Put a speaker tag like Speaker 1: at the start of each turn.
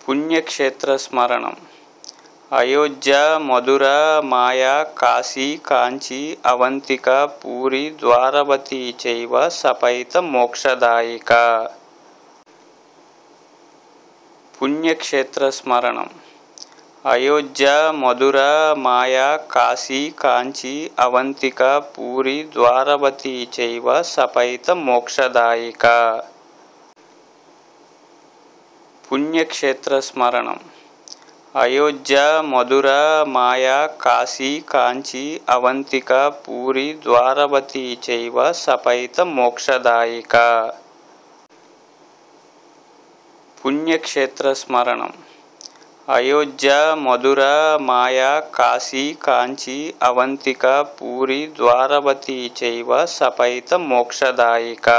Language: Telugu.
Speaker 1: పుణ్యక్షేత్ర స్మరణం. అయోధ్య, మధుర, మాయా, కాశీ, కాంచీ, అవంతిక, పూరి, ద్వారవతి చైవ సపైత మోక్షదాయిక. పుణ్యక్షేత్ర స్మరణం. అయోధ్య, మధుర, మాయా, కాశీ, కాంచీ, అవంతిక, పూరి, ద్వారవతి చైవ సపైత మోక్షదాయిక. పుణ్యక్షేత్ర స్మరణం. అయోధ్య, మధుర, మాయా, కాశీ, కాంచీ, అవంతిక, పూరి, ద్వారవతి చైవ సపైత మోక్షదాయిక. పుణ్యక్షేత్ర స్మరణం. అయోధ్య, మధుర, మాయా, కాశీ, కాంచీ, అవంతిక, పూరి, ద్వారవతి చైవ సపైత మోక్షదాయిక.